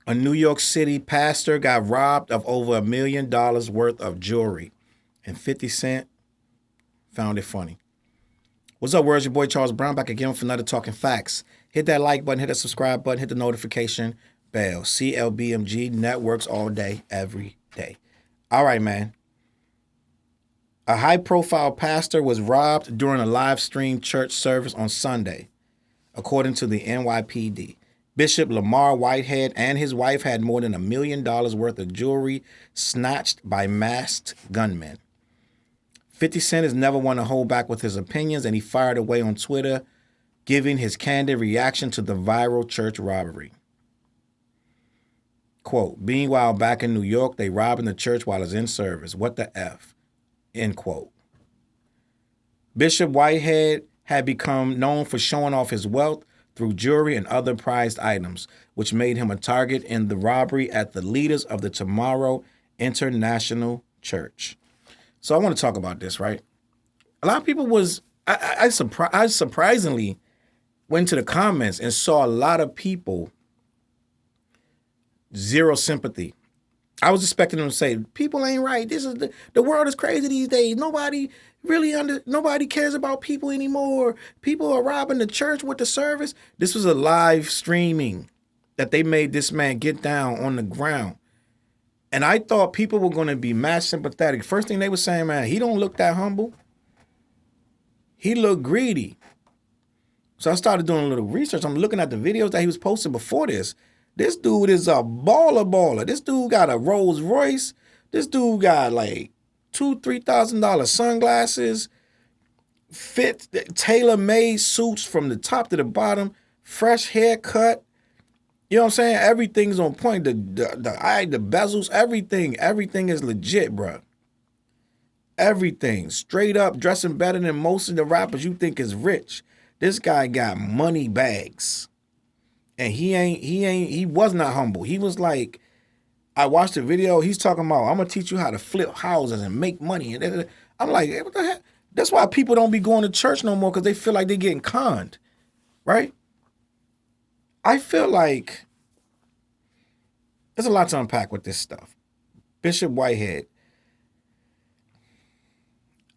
A New York City pastor got robbed of over $1 million worth of jewelry, and 50 Cent found it funny. What's up, world? Your boy Charles Brown back again for another Talking Facts. Hit that like button, hit that subscribe button, hit the notification bell. CLBMG networks all day, every day. All right, man. A high-profile pastor was robbed during a live-streamed church service on Sunday, according to the NYPD. Bishop Lamar Whitehead and his wife had more than $1 million worth of jewelry snatched by masked gunmen. 50 Cent has never one to hold back with his opinions, and he fired away on Twitter, giving his candid reaction to the viral church robbery. Quote, meanwhile, back in New York, they robbing the church while it's in service. What the F? End quote. Bishop Whitehead had become known for showing off his wealth through jewelry and other prized items, which made him a target in the robbery at the Leaders of the Tomorrow International Church. So I want to talk about this, right? A lot of people I surprisingly went to the comments and saw a lot of people zero sympathy. I was expecting them to say, people ain't right. This is the world is crazy these days. Nobody cares about people anymore. People are robbing the church with the service. This was a live streaming that they made this man get down on the ground. And I thought people were going to be mad sympathetic. First thing they were saying, man, he don't look that humble. He looked greedy. So I started doing a little research. I'm looking at the videos that he was posting before this. This dude is a baller. This dude got a Rolls Royce. This dude got like $2,000-$3,000 sunglasses, fit tailor-made suits from the top to the bottom, fresh haircut. You know what I'm saying? Everything's on point. The bezels, everything is legit, bro. Everything straight up, dressing better than most of the rappers you think is rich. This guy got money bags. And he was not humble. He was like, I watched the video. He's talking about, I'm going to teach you how to flip houses and make money. And I'm like, hey, what the heck? That's why people don't be going to church no more, because they feel like they're getting conned, right? I feel like there's a lot to unpack with this stuff. Bishop Whitehead.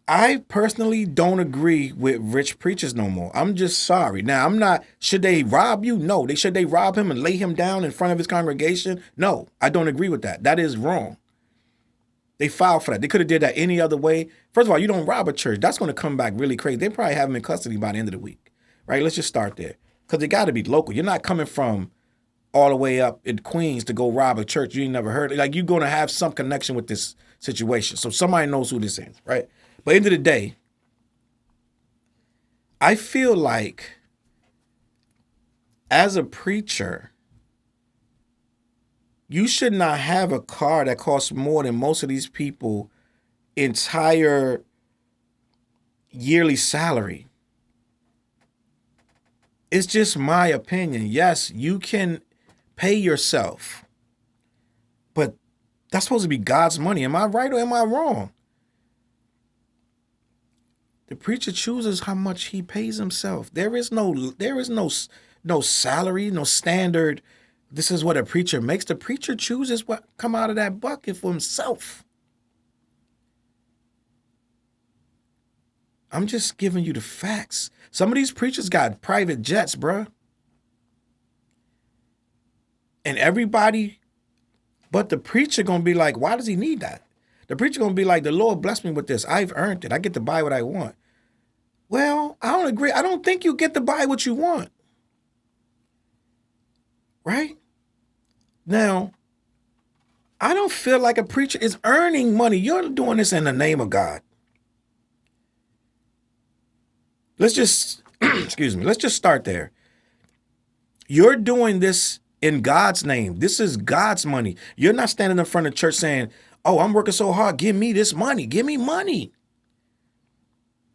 I personally don't agree with rich preachers no more. I'm just sorry. Now, I'm not, should they rob you? No. Should they rob him and lay him down in front of his congregation? No, I don't agree with that. That is wrong. They filed for that. They could have did that any other way. First of all, you don't rob a church. That's going to come back really crazy. They probably have him in custody by the end of the week, right? Let's just start there, because they got to be local. You're not coming from all the way up in Queens to go rob a church you ain't never heard of. Like, you're going to have some connection with this situation. So somebody knows who this is, right? But end of the day, I feel like as a preacher, you should not have a car that costs more than most of these people entire yearly salary. It's just my opinion. Yes, you can pay yourself, but that's supposed to be God's money. Am I right or am I wrong? The preacher chooses how much he pays himself. There is no salary, no standard. This is what a preacher makes. The preacher chooses what come out of that bucket for himself. I'm just giving you the facts. Some of these preachers got private jets, bruh. And everybody but the preacher gonna be like, why does he need that? The preacher gonna be like, the Lord blessed me with this. I've earned it. I get to buy what I want. Well, I don't agree. I don't think you get to buy what you want. Right? Now, I don't feel like a preacher is earning money. You're doing this in the name of God. Let's just, excuse me, let's just start there. You're doing this in God's name. This is God's money. You're not standing in front of church saying, oh, I'm working so hard. Give me this money. Give me money.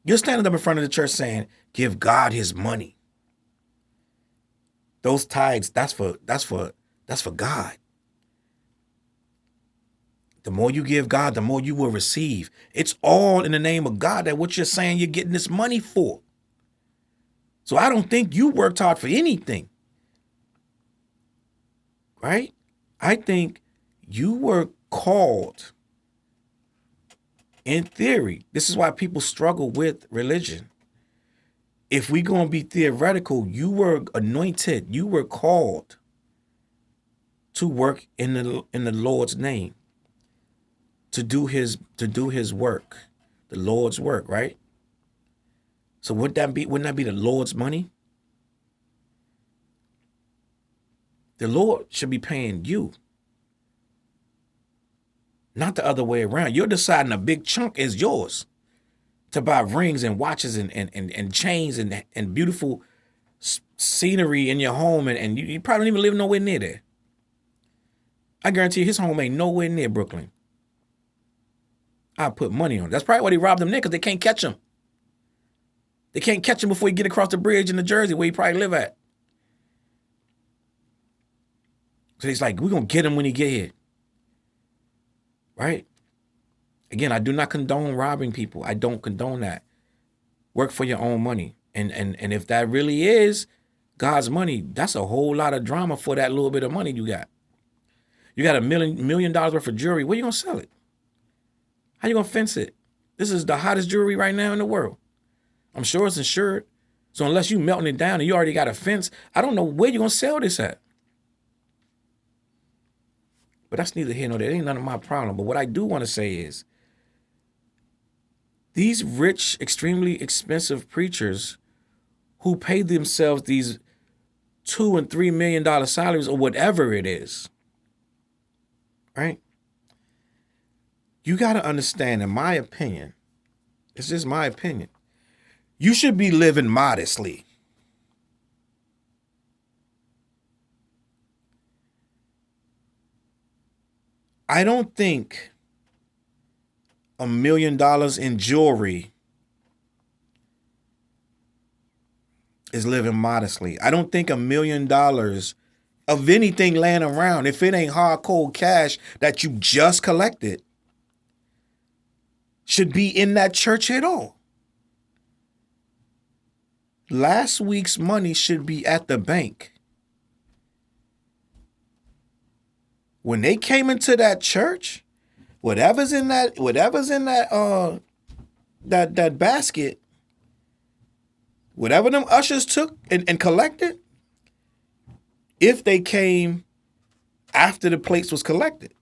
You're standing up in front of the church saying, give God his money. Those tithes, that's for God. The more you give God, the more you will receive. It's all in the name of God that what you're saying you're getting this money for. So I don't think you worked hard for anything. Right? I think you were called, in theory. This is why people struggle with religion. If we gonna be theoretical, you were anointed, you were called to work in the Lord's name, to do his work, the Lord's work, right? So wouldn't that be the Lord's money? The Lord should be paying you, not the other way around. You're deciding a big chunk is yours to buy rings and watches and chains and beautiful scenery in your home, and you probably don't even live nowhere near there. I guarantee you his home ain't nowhere near Brooklyn. I put money on it. That's probably why they robbed him there, because they can't catch him. They can't catch him before he get across the bridge in New Jersey where he probably live at. So he's like, we're going to get him when he get here. Right? Again, I do not condone robbing people. I don't condone that. Work for your own money. And if that really is God's money, that's a whole lot of drama for that little bit of money you got. You got $1 million worth of jewelry. Where you going to sell it? How you going to fence it? This is the hottest jewelry right now in the world. I'm sure it's insured. So unless you melting it down and you already got a fence, I don't know where you're going to sell this at. But that's neither here nor there. It ain't none of my problem. But what I do want to say is, these rich, extremely expensive preachers who pay themselves these $2 and $3 million salaries or whatever it is, right? You got to understand, in my opinion, it's just my opinion, you should be living modestly. I don't think $1 million in jewelry is living modestly. I don't think $1 million of anything laying around, if it ain't hard cold cash that you just collected, should be in that church at all. Last week's money should be at the bank. When they came into that church, whatever's in that that basket, whatever them ushers took and collected, if they came after the plates was collected,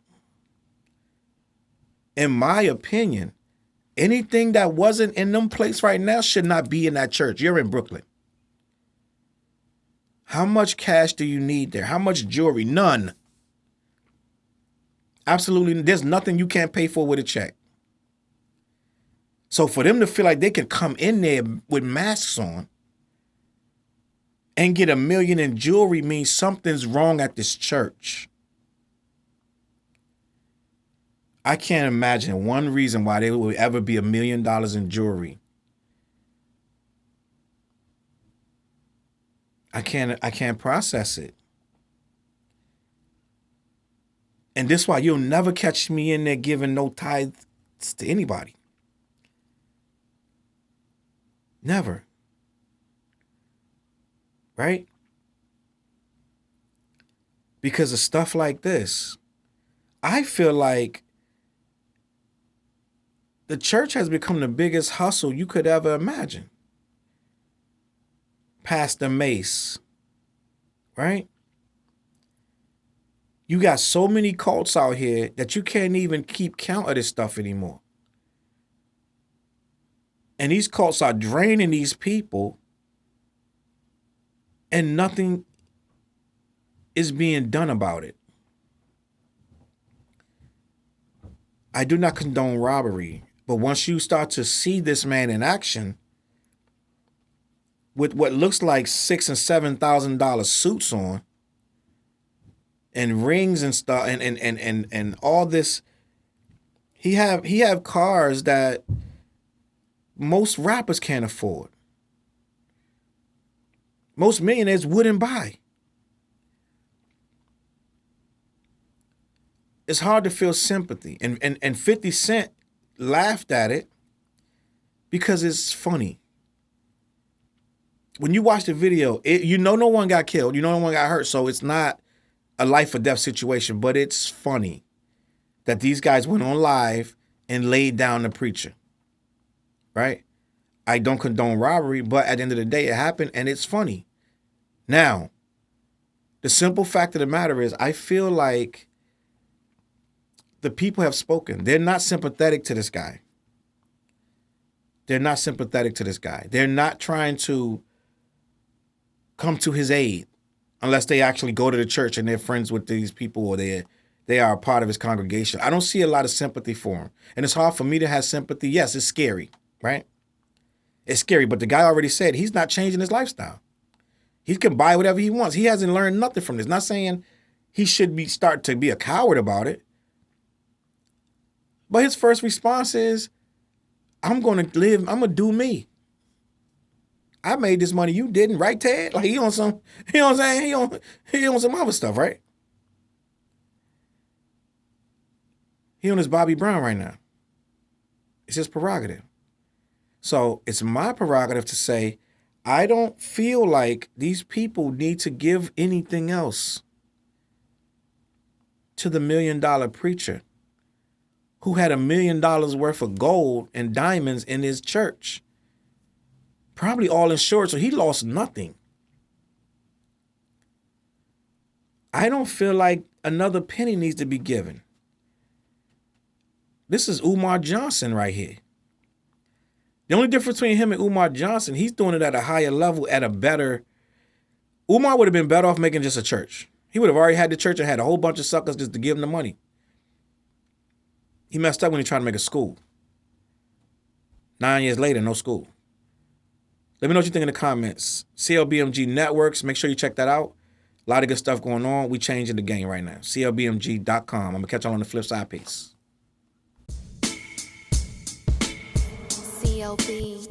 in my opinion, anything that wasn't in them plates right now should not be in that church. You're in Brooklyn. How much cash do you need there? How much jewelry? None. Absolutely, there's nothing you can't pay for with a check. So for them to feel like they can come in there with masks on and get $1 million in jewelry means something's wrong at this church. I can't imagine one reason why there would ever be $1 million in jewelry. I can't process it. And this is why you'll never catch me in there giving no tithes to anybody. Never. Right? Because of stuff like this, I feel like the church has become the biggest hustle you could ever imagine. Pastor Mace, right? You got so many cults out here that you can't even keep count of this stuff anymore. And these cults are draining these people, and nothing is being done about it. I do not condone robbery, but once you start to see this man in action with what looks like $6,000 and $7,000 suits on, and rings and stuff, and all this, he have cars that most rappers can't afford. Most millionaires wouldn't buy. It's hard to feel sympathy. And 50 Cent laughed at it because it's funny. When you watch the video, no one got killed. No one got hurt. So it's not a life or death situation, but it's funny that these guys went on live and laid down the preacher, right? I don't condone robbery, but at the end of the day, it happened, and it's funny. Now, the simple fact of the matter is, I feel like the people have spoken. They're not sympathetic to this guy. They're not sympathetic to this guy. They're not trying to come to his aid unless they actually go to the church and they're friends with these people or they are a part of his congregation. I don't see a lot of sympathy for him. And it's hard for me to have sympathy. Yes, it's scary, right? It's scary, but the guy already said he's not changing his lifestyle. He can buy whatever he wants. He hasn't learned nothing from this. Not saying he should start to be a coward about it. But his first response is, I'm going to do me. I made this money, you didn't, right, Ted? Like he on some, you know what I'm saying? He on some other stuff, right? He on his Bobby Brown right now. It's his prerogative. So it's my prerogative to say, I don't feel like these people need to give anything else to the $1 million preacher who had $1 million worth of gold and diamonds in his church. Probably all insured, so he lost nothing. I don't feel like another penny needs to be given. This is Umar Johnson right here. The only difference between him and Umar Johnson, he's doing it at a higher level, at a better... Umar would have been better off making just a church. He would have already had the church and had a whole bunch of suckers just to give him the money. He messed up when he tried to make a school. 9 years later, no school. Let me know what you think in the comments. CLBMG Networks, make sure you check that out. A lot of good stuff going on. We changing the game right now. CLBMG.com. I'm going to catch y'all on the flip side. Peace. CLB.